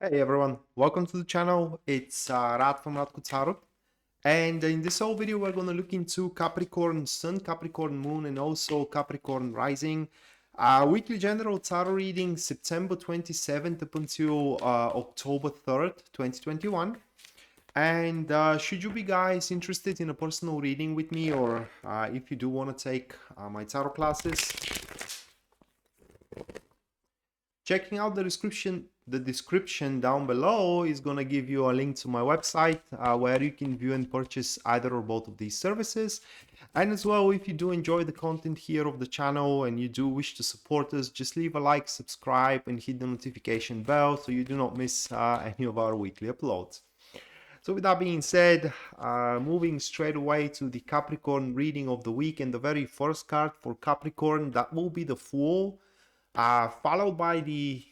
Hey everyone, welcome to the channel. It's Rad from Radko, and in this whole video we're going to look into Capricorn Sun, Capricorn Moon, and also Capricorn Rising. Weekly general tarot reading September 27th up until October 3rd, 2021. And should you be guys interested in a personal reading with me, or if you do want to take my tarot classes, checking out the description down below is going to give you a link to my website where you can view and purchase either or both of these services. And as well, if you do enjoy the content here of the channel and you do wish to support us, just leave a like, subscribe, and hit the notification bell so you do not miss any of our weekly uploads. So with that being said, moving straight away to the Capricorn reading of the week, and the very first card for Capricorn, that will be the Fool, followed by the,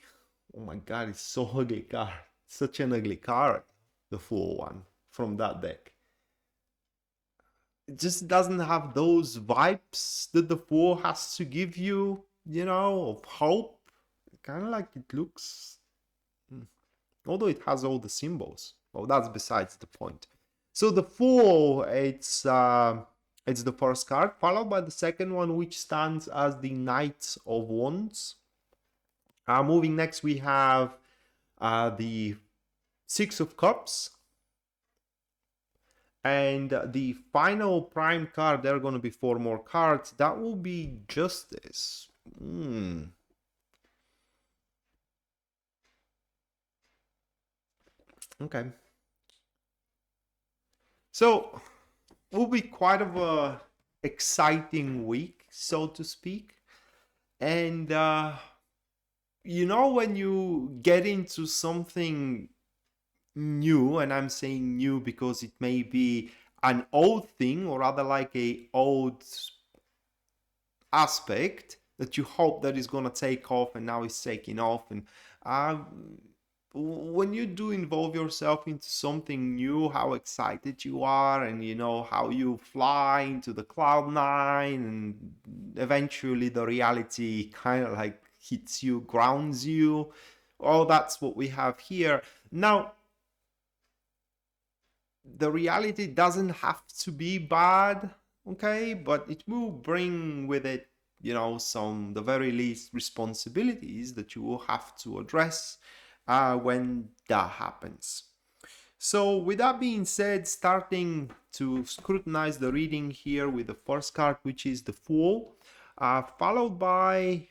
oh my god, it's so ugly card, such an ugly card, the Fool one from that deck. It just doesn't have those vibes that the Fool has to give you, of hope. Kind of like it looks, although it has all the symbols. Well, that's besides the point. So the Fool, it's the first card, followed by the second one, which stands as the Knight of Wands. Moving next, we have the Six of Cups. And the final prime card, there are going to be 4 more cards. That will be Justice. Okay. So, it will be quite of a exciting week, so to speak. And, when you get into something new, and I'm saying new because it may be an old thing or rather like a old aspect that you hope that is going to take off and now it's taking off. And when you do involve yourself into something new, how excited you are, and how you fly into the cloud nine, and eventually the reality kind of like hits you, grounds you. Oh, that's what we have here. Now, the reality doesn't have to be bad, okay, but it will bring with it, some, the very least, responsibilities that you will have to address when that happens. So with that being said, starting to scrutinize the reading here with the first card, which is the Fool, followed by,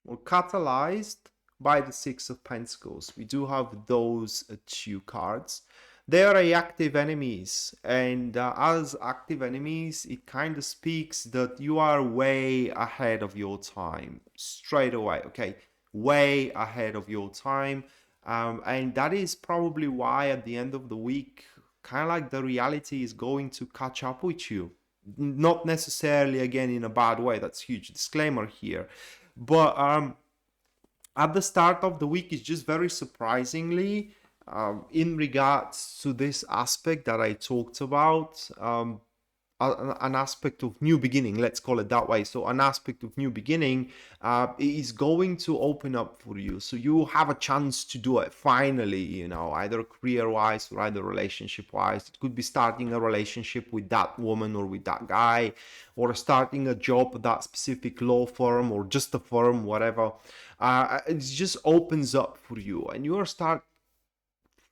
or catalyzed by, the Six of Pentacles. We do have those 2 cards. They are active enemies, and as active enemies, it kind of speaks that you are way ahead of your time, straight away, okay? Way ahead of your time. And that is probably why at the end of the week, kind of like the reality is going to catch up with you. Not necessarily, again, in a bad way. That's a huge disclaimer here. But at the start of the week, it's just very surprisingly, in regards to this aspect that I talked about, an aspect of new beginning, let's call it that way. So an aspect of new beginning is going to open up for you. So you have a chance to do it finally, either career-wise or either relationship-wise. It could be starting a relationship with that woman or with that guy, or starting a job at that specific law firm or just a firm, whatever. It just opens up for you, and you start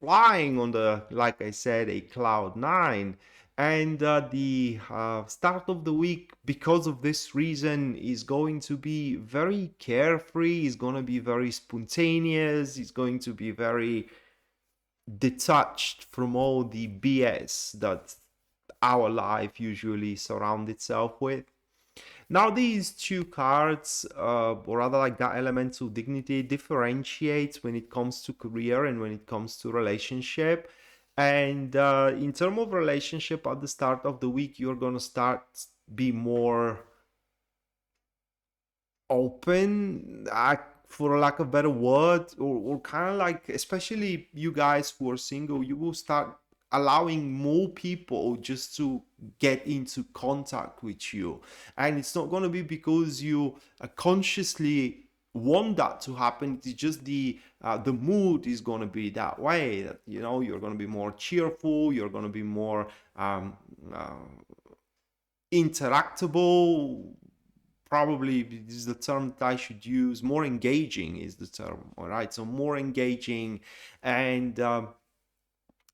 flying on the, like I said, a cloud nine. And the start of the week, because of this reason, is going to be very carefree, is going to be very spontaneous, is going to be very detached from all the BS that our life usually surrounds itself with. Now, these 2 cards, or rather like that elemental dignity, differentiates when it comes to career and when it comes to relationship. And in terms of relationship, at the start of the week, you're going to start be more open, for lack of a better word, or kind of like, especially you guys who are single, you will start allowing more people just to get into contact with you. And it's not going to be because you consciously want that to happen. It's just the mood is going to be that way, that you're going to be more cheerful, you're going to be more interactable. Probably this is the term that I should use. More engaging is the term, all right? So more engaging and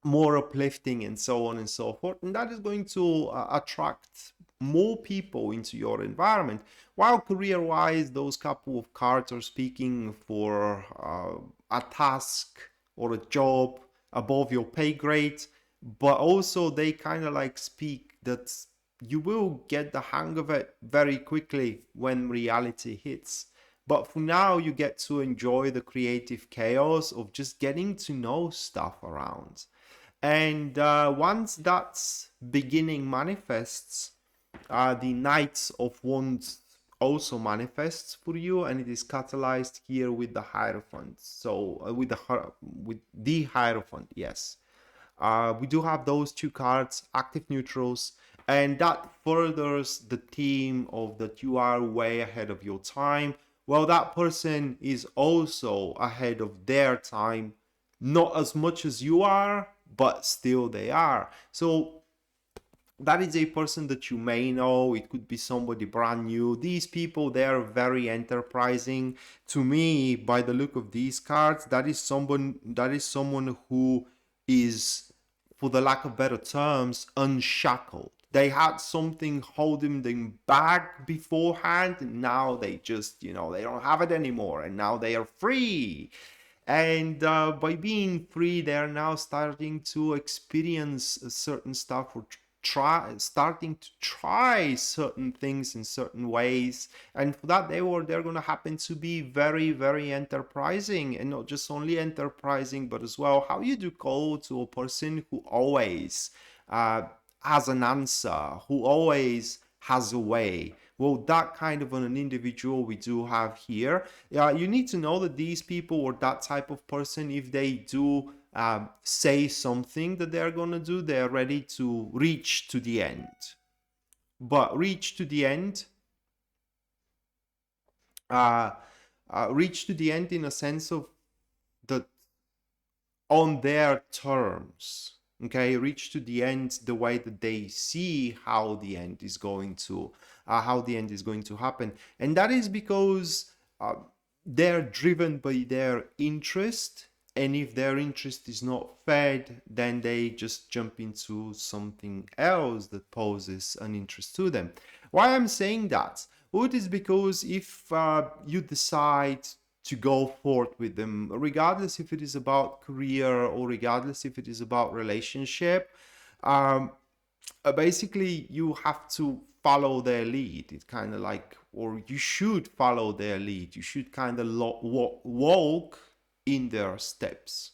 more uplifting and so on and so forth. And that is going to attract more people into your environment. While career-wise, those couple of cards are speaking for a task or a job above your pay grade, but also they kind of like speak that you will get the hang of it very quickly when reality hits. But for now, you get to enjoy the creative chaos of just getting to know stuff around. And once that beginning manifests, the Knights of Wands also manifests for you, and it is catalyzed here with the Hierophant. So with the Hierophant, yes. We do have those two cards, active neutrals, and that furthers the theme of that you are way ahead of your time. Well, that person is also ahead of their time, not as much as you are, but still they are. So that is a person that you may know. It could be somebody brand new. These people, they are very enterprising. To me, by the look of these cards, that is someone who is, for the lack of better terms, unshackled. They had something holding them back beforehand, and now they just, they don't have it anymore, and now they are free. And by being free, they are now starting to experience certain stuff, or starting to try certain things in certain ways. And for that, they're going to happen to be very, very enterprising, and not just only enterprising, but as well, how you do call to a person who always has an answer, who always has a way. Well, that kind of an individual we do have here. You need to know that these people, or that type of person, if they do say something that they're going to do, they're ready to reach to the end. But reach to the end, reach to the end in a sense of that on their terms. Okay, reach to the end the way that they see how the end is going to happen. And that is because they're driven by their interest, and if their interest is not fed, then they just jump into something else that poses an interest to them. Why I'm saying that? Well, it is because if you decide to go forth with them, regardless if it is about career or regardless if it is about relationship, basically you have to follow their lead. It's kind of like, or you should follow their lead. You should kind of walk in their steps.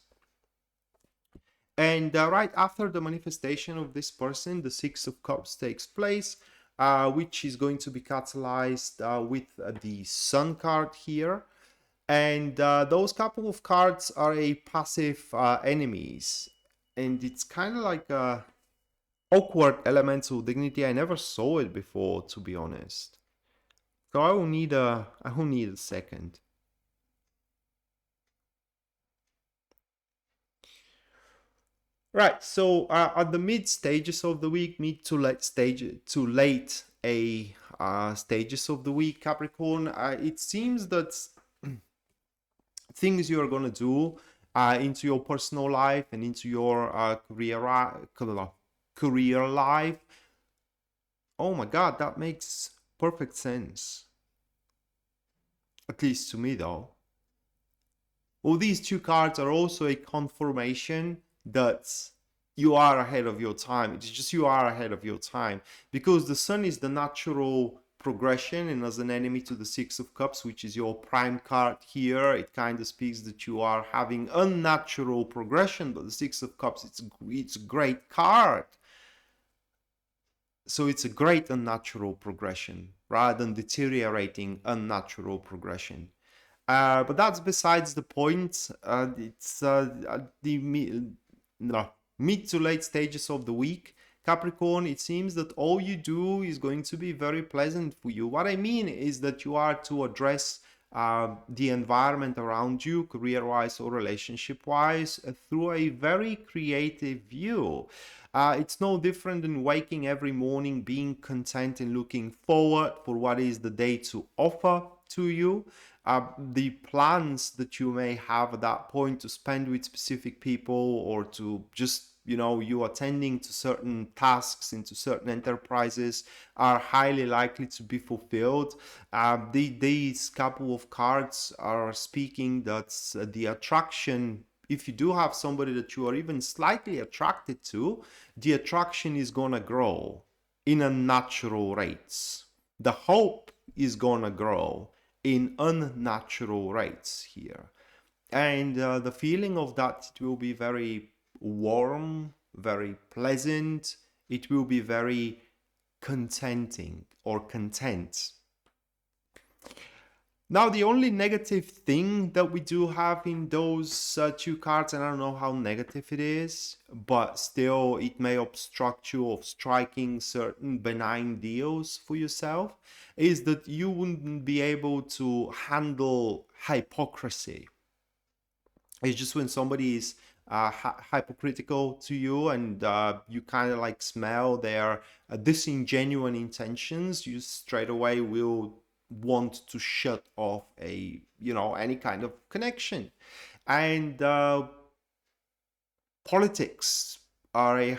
And right after the manifestation of this person, the Six of Cups takes place, which is going to be catalyzed with the Sun card here. And those couple of cards are a passive enemies, and it's kind of like a awkward elemental dignity. I never saw it before, to be honest. So I will need a second. Right. So at the mid stages of the week, mid to late stages of the week, Capricorn, it seems that things you are going to do into your personal life and into your career life. Oh my God, that makes perfect sense. At least to me, though. Well, these two cards are also a confirmation that you are ahead of your time. It's just you are ahead of your time, because the Sun is the natural progression, and as an enemy to the Six of Cups, which is your prime card here, it kind of speaks that you are having unnatural progression. But the Six of Cups, it's a great card, so it's a great unnatural progression rather than deteriorating unnatural progression. But that's besides the point. It's the mid to late stages of the week, Capricorn. It seems that all you do is going to be very pleasant for you. What I mean is that you are to address the environment around you, career-wise or relationship-wise, through a very creative view. It's no different than waking every morning, being content and looking forward for what is the day to offer to you. The plans that you may have at that point to spend with specific people, or to just, you attending to certain tasks into certain enterprises, are highly likely to be fulfilled. These couple of cards are speaking that the attraction, if you do have somebody that you are even slightly attracted to, the attraction is gonna grow in unnatural rates. The hope is gonna grow in unnatural rates here. And the feeling of that, it will be very warm, very pleasant. It will be very contenting or content. Now, the only negative thing that we do have in those two cards, and I don't know how negative it is, but still it may obstruct you of striking certain benign deals for yourself, is that you wouldn't be able to handle hypocrisy. It's just when somebody is hypocritical to you, and you kind of like smell their disingenuous intentions, you straight away will want to shut off any kind of connection. And politics are a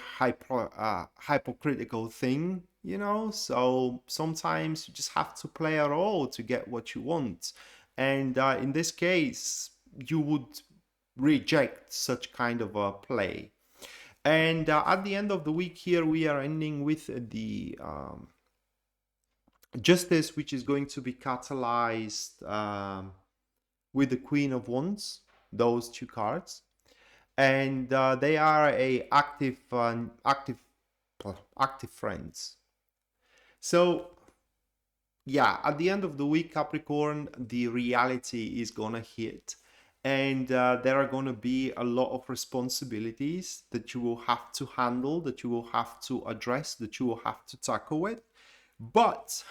hypocritical thing, so sometimes you just have to play a role to get what you want. And in this case, you would reject such kind of a play. And at the end of the week here, we are ending with the Justice, which is going to be catalyzed with the Queen of Wands, those two cards. And they are a active friends. So yeah, at the end of the week, Capricorn, the reality is gonna hit. And there are going to be a lot of responsibilities that you will have to handle, that you will have to address, that you will have to tackle with. But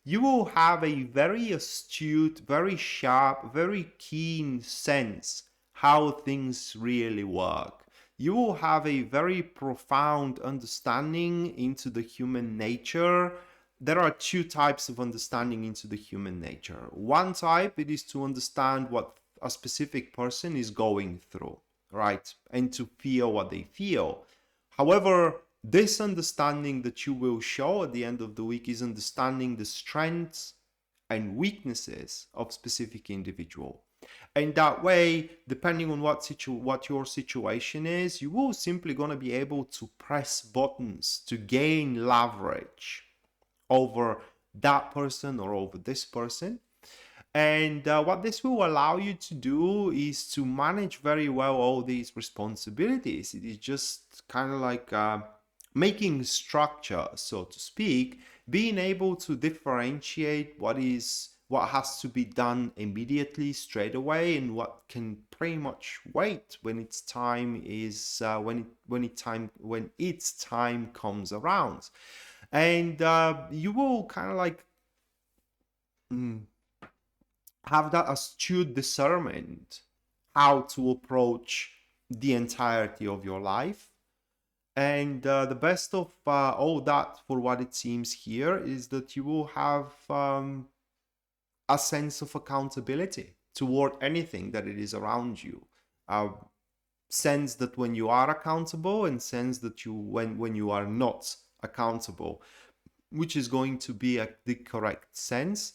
you will have a very astute, very sharp, very keen sense how things really work. You will have a very profound understanding into the human nature. There are two types of understanding into the human nature. One type, it is to understand what a specific person is going through, right? And to feel what they feel. However, this understanding that you will show at the end of the week is understanding the strengths and weaknesses of specific individual. And that way, depending on what your situation is, you will simply gonna be able to press buttons to gain leverage over that person or over this person. And what this will allow you to do is to manage very well all these responsibilities. It is just kind of like making structure, so to speak, being able to differentiate what has to be done immediately, straight away, and what can pretty much wait when its time is when its time comes around. And you will kind of like have that astute discernment how to approach the entirety of your life. And the best of all that, for what it seems here, is that you will have a sense of accountability toward anything that it is around you. Sense that when you are accountable, and sense that when you are not accountable, which is going to be the correct sense.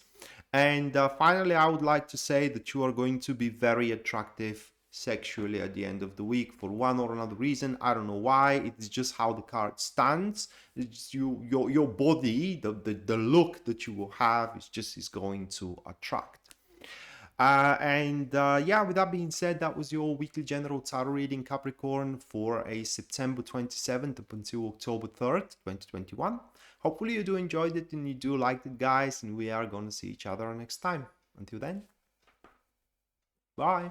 And finally, I would like to say that you are going to be very attractive sexually at the end of the week for one or another reason. I don't know why. It is just how the card stands. It's your body, the look that you will have is going to attract. Yeah, with that being said, that was your weekly general tarot reading, Capricorn, for a September 27th up until October 3rd, 2021. Hopefully you do enjoyed it and you do like it, guys, and we are going to see each other next time. Until then, bye.